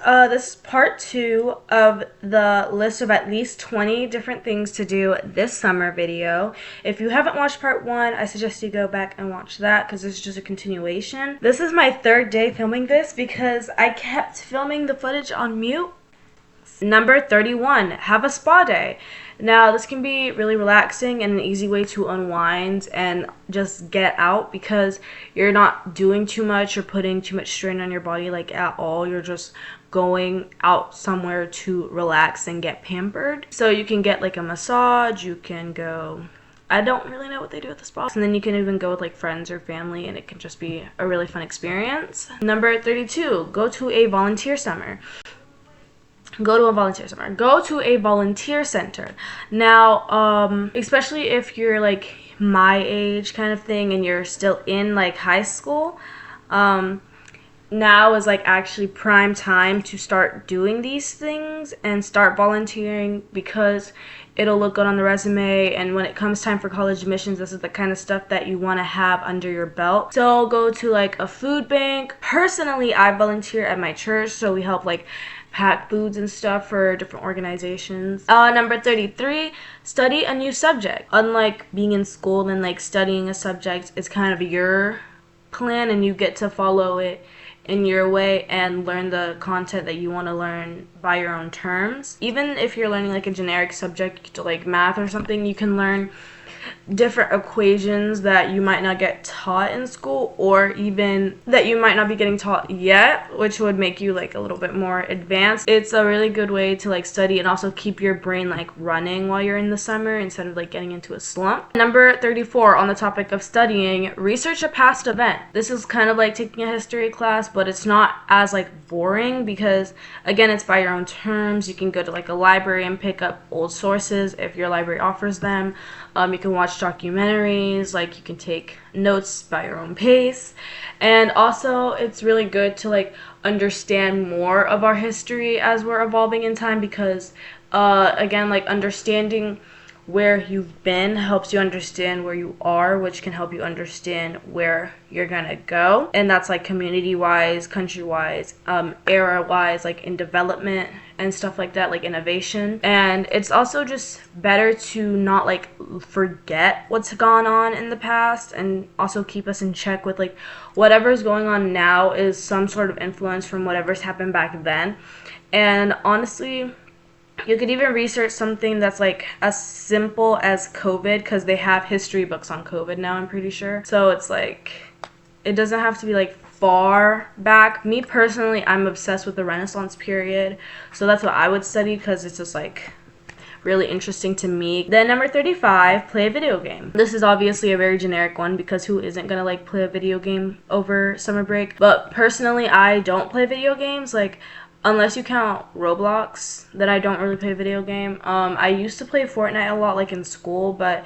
This is part 2 of the list of at least 20 different things to do this summer video. If you haven't watched part 1, I suggest you go back and watch that because this is just a continuation. This is my third day filming this because I kept filming the footage on mute. Number 31, have a spa day. Now, this can be really relaxing and an easy way to unwind and just get out because you're not doing too much or putting too much strain on your body like at all. You're just going out somewhere to relax and get pampered. So you can get like a massage, you can go, I don't really know what they do at the spa. And then you can even go with like friends or family and it can just be a really fun experience. Number 32, go to a volunteer summer. Go to a volunteer summer. Go to a volunteer center. Now, especially if you're like my age kind of thing and you're still in like high school, now is like actually prime time to start doing these things and start volunteering because it'll look good on the resume, and when it comes time for college admissions, this is the kind of stuff that you want to have under your belt. So go to like a food bank. Personally, I volunteer at my church, so we help like pack foods and stuff for different organizations. Number 33, study a new subject. Unlike being in school and like studying a subject is kind of your plan and you get to follow it in your way and learn the content that you want to learn by your own terms. Even if you're learning like a generic subject like math or something, you can learn different equations that you might not get taught in school, or even that you might not be getting taught yet, which would make you like a little bit more advanced. It's a really good way to like study and also keep your brain like running while you're in the summer instead of like getting into a slump. Number 34, on the topic of studying, research a past event. This is kind of like taking a history class, but it's not as like boring because again, it's by your own terms. You can go to like a library and pick up old sources if your library offers them. You can watch documentaries, like you can take notes by your own pace. And also it's really good to like understand more of our history as we're evolving in time because again, like understanding where you've been helps you understand where you are, which can help you understand where you're gonna go. And that's like community-wise, country-wise, era-wise, like in development and stuff like that, like innovation. And it's also just better to not like forget what's gone on in the past and also keep us in check with like whatever's going on now is some sort of influence from whatever's happened back then. And honestly, you could even research something that's like as simple as COVID because they have history books on COVID now, I'm pretty sure. So it's like, it doesn't have to be like far back. Me personally, I'm obsessed with the Renaissance period. So that's what I would study because it's just like really interesting to me. Then number 35, play a video game. This is obviously a very generic one because who isn't gonna like play a video game over summer break? But personally, I don't play video games. Like, unless you count Roblox, then I don't really play a video game. I used to play Fortnite a lot, like in school, but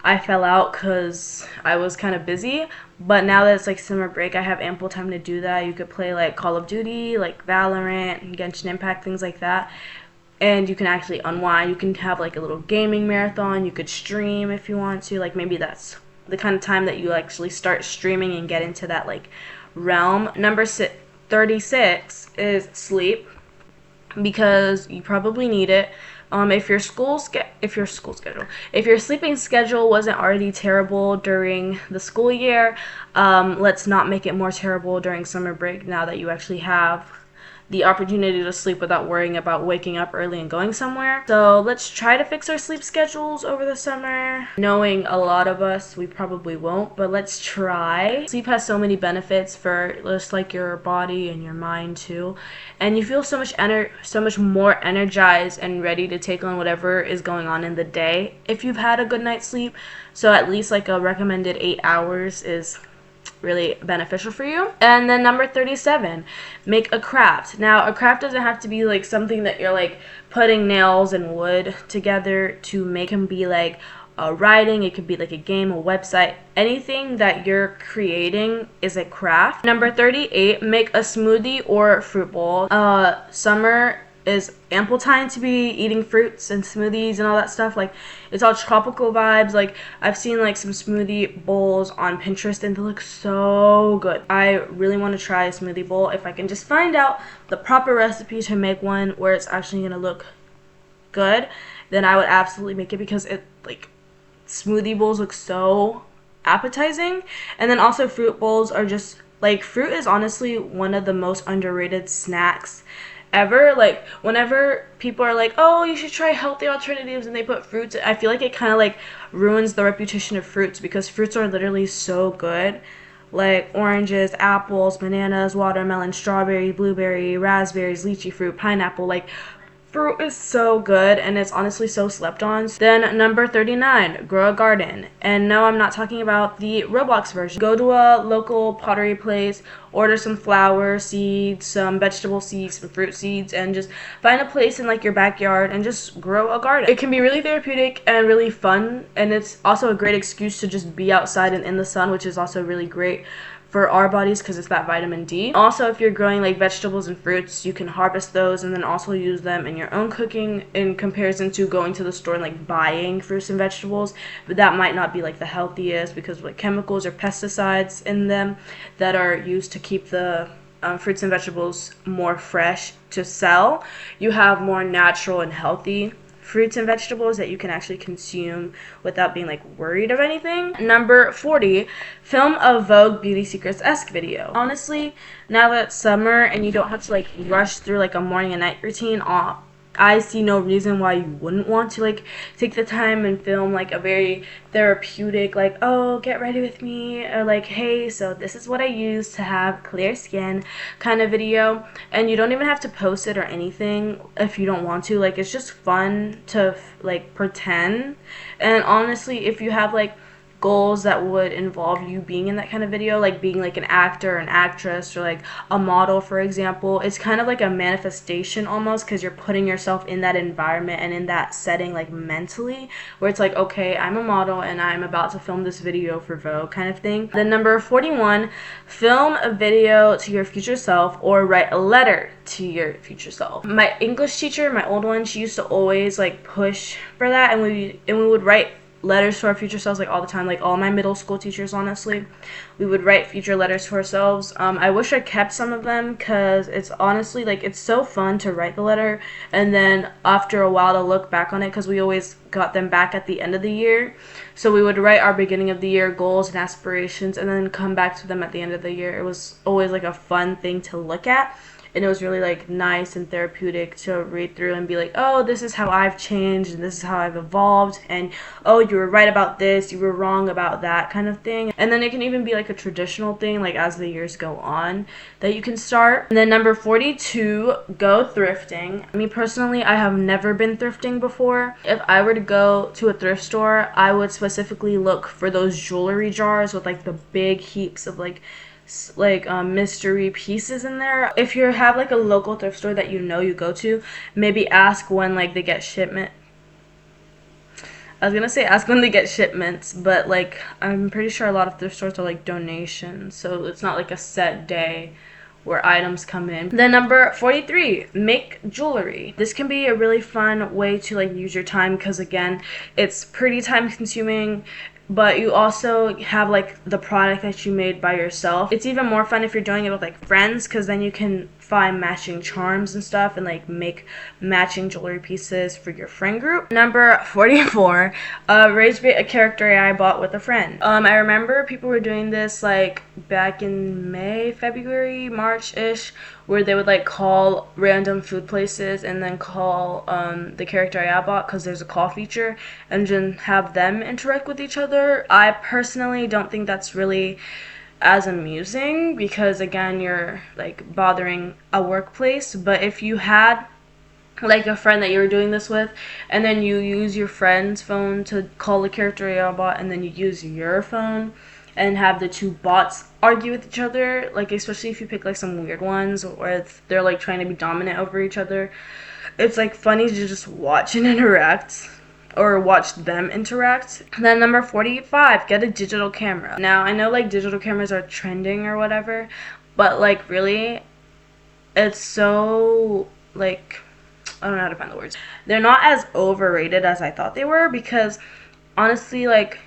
I fell out because I was kind of busy. But now that it's like summer break, I have ample time to do that. You could play like Call of Duty, like Valorant, Genshin Impact, things like that. And you can actually unwind. You can have like a little gaming marathon. You could stream if you want to. Like maybe that's the kind of time that you actually start streaming and get into that like realm. Number 36 is sleep because you probably need it. If your sleeping schedule wasn't already terrible during the school year, let's not make it more terrible during summer break now that you actually have the opportunity to sleep without worrying about waking up early and going somewhere. So let's try to fix our sleep schedules over the summer. Knowing a lot of us, we probably won't, but let's try. Sleep has so many benefits for just like your body and your mind too. And you feel so much more energized and ready to take on whatever is going on in the day if you've had a good night's sleep. So at least like a recommended 8 hours is really beneficial for you. And then number 37, make a craft. Now, a craft doesn't have to be like something that you're like putting nails and wood together to make them be like writing. It could be like a game, a website. Anything that you're creating is a craft. Number 38, make a smoothie or fruit bowl. Summer is ample time to be eating fruits and smoothies and all that stuff. Like, it's all tropical vibes. Like, I've seen like some smoothie bowls on Pinterest and they look so good. I really want to try a smoothie bowl. If I can just find out the proper recipe to make one where it's actually gonna look good, then I would absolutely make it, because it, like, smoothie bowls look so appetizing. And then also fruit bowls are just like, fruit is honestly one of the most underrated snacks ever. Like, whenever people are like, oh, you should try healthy alternatives, and they put fruits, I feel like it kind of like ruins the reputation of fruits, because fruits are literally so good. Like oranges, apples, bananas, watermelon, strawberry, blueberry, raspberries, lychee fruit, pineapple. Like, fruit is so good, and it's honestly so slept on. Then number 39, grow a garden. And no, I'm not talking about the Roblox version. Go to a local pottery place, order some flower seeds, some vegetable seeds, some fruit seeds, and just find a place in like your backyard and just grow a garden. It can be really therapeutic and really fun, and it's also a great excuse to just be outside and in the sun, which is also really great for our bodies because it's that vitamin D. Also, if you're growing like vegetables and fruits, you can harvest those and then also use them in your own cooking, in comparison to going to the store and like buying fruits and vegetables. But that might not be like the healthiest, because like chemicals or pesticides in them that are used to keep the fruits and vegetables more fresh to sell. You have more natural and healthy fruits and vegetables that you can actually consume without being like worried of anything. Number 40, film a Vogue Beauty Secrets-esque video. Honestly, now that it's summer and you don't have to like rush through like a morning and night routine, I see no reason why you wouldn't want to like take the time and film like a very therapeutic, like, oh, get ready with me, or like, hey, so this is what I use to have clear skin kind of video. And you don't even have to post it or anything if you don't want to. Like, it's just fun to like pretend. And honestly, if you have like goals that would involve you being in that kind of video, like being like an actor or an actress or like a model, for example, it's kind of like a manifestation almost, because you're putting yourself in that environment and in that setting like mentally, where it's like, okay, I'm a model and I'm about to film this video for Vogue kind of thing. Then number 41, film a video to your future self or write a letter to your future self. My English teacher, my old one, she used to always like push for that, and we would write letters to our future selves like all the time. Like all my middle school teachers, honestly, we would write future letters to ourselves. I wish I kept some of them, because it's honestly like, it's so fun to write the letter and then after a while to look back on it, because we always got them back at the end of the year. So we would write our beginning of the year goals and aspirations and then come back to them at the end of the year. It was always like a fun thing to look at, and it was really like nice and therapeutic to read through and be like, oh, this is how I've changed and this is how I've evolved, and oh, you were right about this, you were wrong about that kind of thing. And then it can even be like a traditional thing, like as the years go on, that you can start. And then number 42, go thrifting. Me personally, I have never been thrifting before. If I were to go to a thrift store, I would specifically look for those jewelry jars with like the big heaps of like mystery pieces in there. If you have like a local thrift store that you go to, maybe ask when like they get shipment. I was gonna say ask when they get shipments, but like I'm pretty sure a lot of thrift stores are like donations, so it's not like a set day where items come in. Then number 43, make jewelry. This can be a really fun way to like use your time, because again, it's pretty time consuming, but you also have like the product that you made by yourself. It's even more fun if you're doing it with like friends, because then you can find matching charms and stuff and like make matching jewelry pieces for your friend group. Number 44, rage bait a character AI bot with a friend. I remember people were doing this like back in May, February, March-ish, where they would like call random food places and then call the character AI bot, because there's a call feature, and then have them interact with each other. I personally don't think that's really as amusing, because again, you're like bothering a workplace. But if you had like a friend that you were doing this with, and then you use your friend's phone to call the character AI bot, and then you use your phone and have the two bots argue with each other, like especially if you pick like some weird ones, or if they're like trying to be dominant over each other, it's like funny to just watch and interact, or watch them interact. Then number 45, get a digital camera. Now I know like digital cameras are trending or whatever, but like really, it's so like I don't know how to find the words. They're not as overrated as I thought they were, because honestly, like,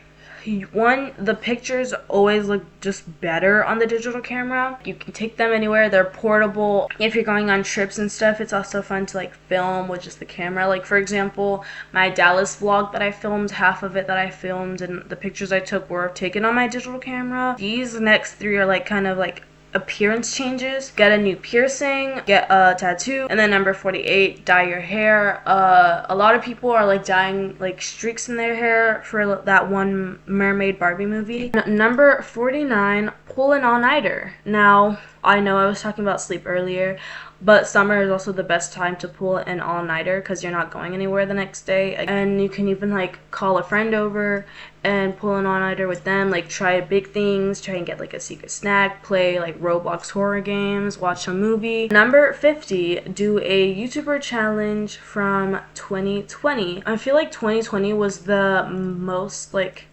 one, the pictures always look just better on the digital camera. You can take them anywhere. They're portable. If you're going on trips and stuff, it's also fun to like film with just the camera. Like, for example, my Dallas vlog that I filmed, half of it that I filmed and the pictures I took were taken on my digital camera. These next three are like kind of like appearance changes. Get a new piercing, get a tattoo, and then number 48, dye your hair. A lot of people are like dyeing like streaks in their hair for that one Mermaid Barbie movie. Number 49, pull an all-nighter. Now, I know I was talking about sleep earlier, but summer is also the best time to pull an all-nighter because you're not going anywhere the next day. And you can even like call a friend over and pull an all-nighter with them. Like, try big things, try and get like a secret snack, play like Roblox horror games, watch a movie. Number 50, do a YouTuber challenge from 2020. I feel like 2020 was the most like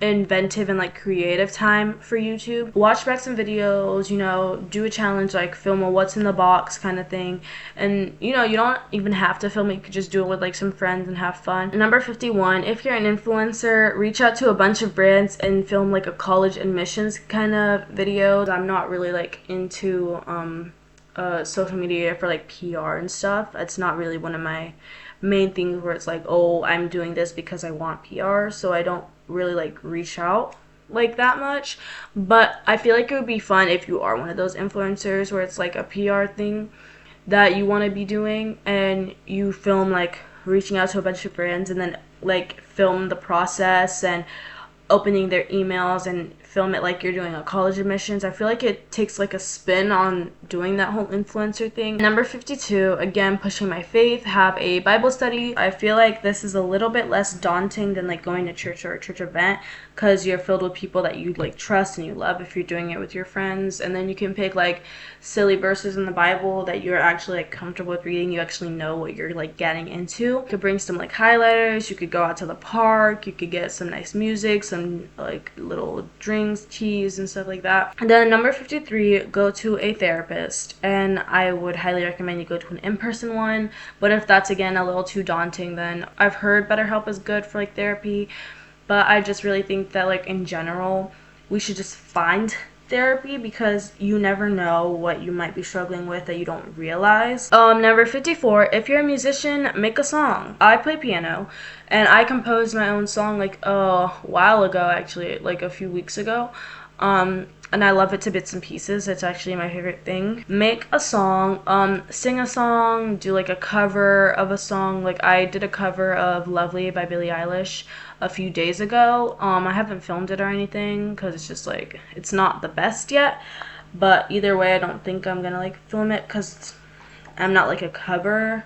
inventive and like creative time for YouTube. Watch back some videos, you know, do a challenge, like film a what's in the box kind of thing. And you know, you don't even have to film it, you could just do it with like some friends and have fun. Number 51, if you're an influencer, reach out to a bunch of brands and film like a college admissions kind of video. I'm not really like into social media for like PR and stuff. It's not really one of my main things where it's like, oh, I'm doing this because I want PR, so I don't really like reach out like that much. But I feel like it would be fun if you are one of those influencers where it's like a PR thing that you want to be doing, and you film like reaching out to a bunch of brands and then like film the process and opening their emails and film it like you're doing a college admissions. I feel like it takes like a spin on doing that whole influencer thing. Number 52, again, pushing my faith, have a Bible study. I feel like this is a little bit less daunting than like going to church or a church event, because you're filled with people that you like trust and you love if you're doing it with your friends. And then you can pick like silly verses in the Bible that you're actually like comfortable with reading. You actually know what you're like getting into. You could bring some like highlighters, you could go out to the park, you could get some nice music, some like little drinks, cheese and stuff like that. And then number 53, go to a therapist. And I would highly recommend you go to an in-person one, but if that's again a little too daunting, then I've heard BetterHelp is good for like therapy. But I just really think that like in general, we should just find therapy, because you never know what you might be struggling with that you don't realize. Number 54, if you're a musician, make a song. I play piano and I composed my own song like a while ago, actually, like a few weeks ago. And I love it to bits and pieces. It's actually my favorite thing. Make a song, sing a song, do like a cover of a song. Like I did a cover of Lovely by Billie Eilish a few days ago. I haven't filmed it or anything because it's just like, it's not the best yet. But either way, I don't think I'm gonna like film it because I'm not like a cover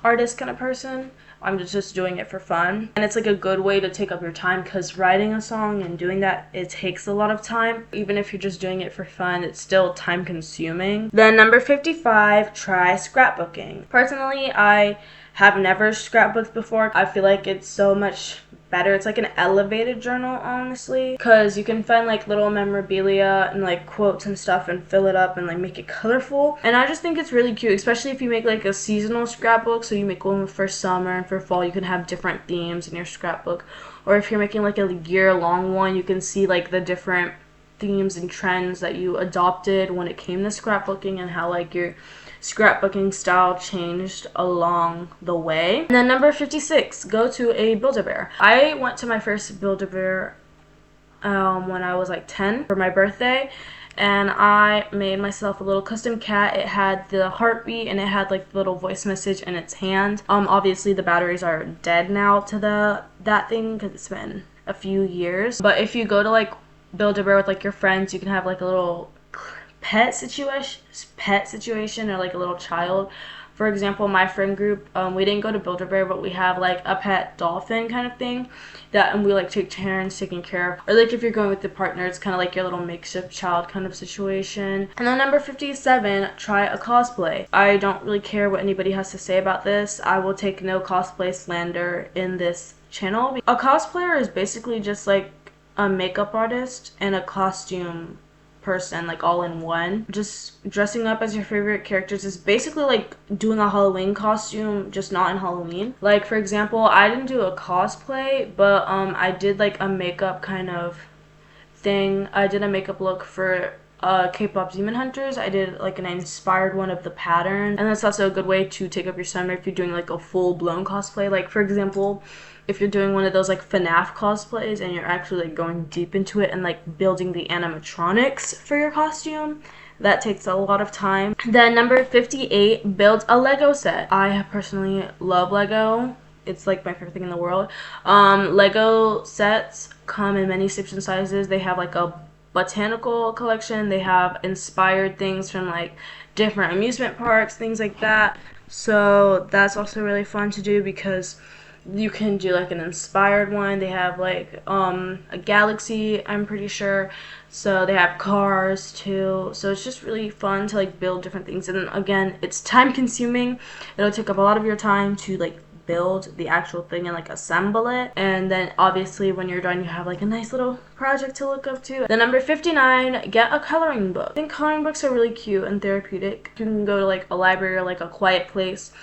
artist kind of person. I'm just doing it for fun. And it's like a good way to take up your time, because writing a song and doing that, it takes a lot of time. Even if you're just doing it for fun, it's still time consuming. Then number 55, try scrapbooking. Personally, I have never scrapbooked before. I feel like it's so much better. It's like an elevated journal, honestly, because you can find like little memorabilia and like quotes and stuff and fill it up and like make it colorful. And I just think it's really cute, especially if you make like a seasonal scrapbook. So you make one for summer, and for fall you can have different themes in your scrapbook. Or if you're making like a year-long one, you can see like the different themes and trends that you adopted when it came to scrapbooking, and how like your scrapbooking style changed along the way. And then number 56, go to a Build-A-Bear. I went to my first Build-A-Bear when I was like 10 for my birthday, and I made myself a little custom cat. It had the heartbeat and it had like the little voice message in its hand. Obviously the batteries are dead now to that thing because it's been a few years. But if you go to like Build-A-Bear with like your friends, you can have like a little pet situation or like a little child. For example, my friend group, we didn't go to Build-A-Bear, but we have like a pet dolphin kind of thing and we like take turns taking care of. Or like if you're going with the partner, it's kind of like your little makeshift child kind of situation. And then number 57, try a cosplay. I don't really care what anybody has to say about this. I will take no cosplay slander in this channel. A cosplayer is basically just like a makeup artist and a costume person, like all in one. Just dressing up as your favorite characters is basically like doing a Halloween costume, just not in Halloween. Like for example, I didn't do a cosplay, but I did like a makeup kind of thing. I did a makeup look for K-pop Demon Hunters. I did like an inspired one of the pattern, and that's also a good way to take up your summer if you're doing like a full-blown cosplay. Like for example, if you're doing one of those like FNAF cosplays and you're actually like going deep into it and like building the animatronics for your costume, that takes a lot of time. Then number 58, build a Lego set. I personally love Lego. It's like my favorite thing in the world. Lego sets come in many shapes and sizes. They have like a botanical collection. They have inspired things from like different amusement parks, things like that. So that's also really fun to do because you can do like an inspired one. They have like a galaxy, I'm pretty sure. So they have cars too. So it's just really fun to like build different things. And then again, it's time consuming. It'll take up a lot of your time to like build the actual thing and like assemble it, and then obviously when you're done you have like a nice little project to look up to. Then number 59, get a coloring book. I think coloring books are really cute and therapeutic. You can go to like a library or like a quiet place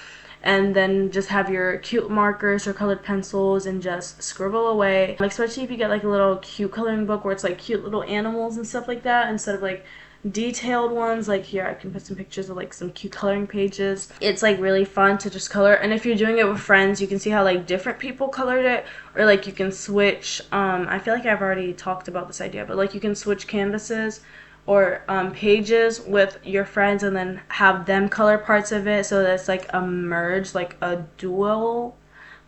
and then just have your cute markers or colored pencils and just scribble away. Like especially if you get like a little cute coloring book where it's like cute little animals and stuff like that instead of like detailed ones. Like here I can put some pictures of like some cute coloring pages. It's like really fun to just color, and if you're doing it with friends you can see how like different people colored it, or like you can switch I feel like I've already talked about this idea, but like you can switch canvases or pages with your friends and then have them color parts of it so that it's like a merge, like a dual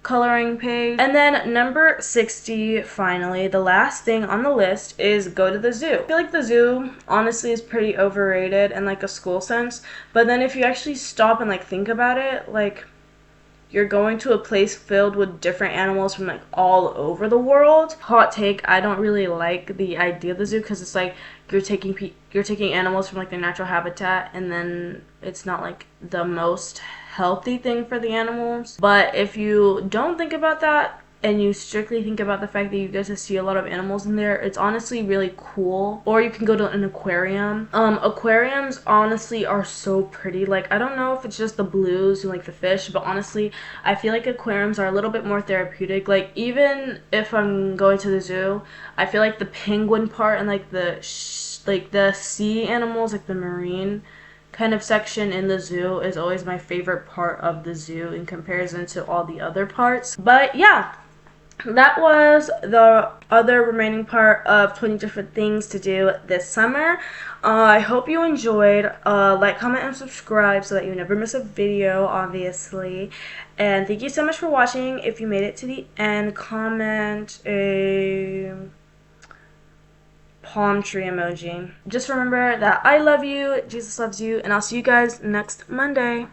coloring page. And then number 60, finally, the last thing on the list is go to the zoo. I feel like the zoo honestly is pretty overrated in like a school sense, but then if you actually stop and like think about it, like you're going to a place filled with different animals from like all over the world. Hot take, I don't really like the idea of the zoo because it's like you're taking animals from like their natural habitat, and then it's not like the most healthy thing for the animals. But if you don't think about that and you strictly think about the fact that you get to see a lot of animals in there, it's honestly really cool. Or you can go to an aquarium. Aquariums honestly are so pretty. Like I don't know if it's just the blues and like the fish, but honestly I feel like aquariums are a little bit more therapeutic. Like even if I'm going to the zoo, I feel like the penguin part and like the sea animals, like the marine kind of section in the zoo is always my favorite part of the zoo in comparison to all the other parts. But yeah, that was the other remaining part of 20 different things to do this summer. I hope you enjoyed. Like, comment, and subscribe so that you never miss a video, obviously. And thank you so much for watching. If you made it to the end, comment a palm tree emoji. Just remember that I love you, Jesus loves you, and I'll see you guys next Monday.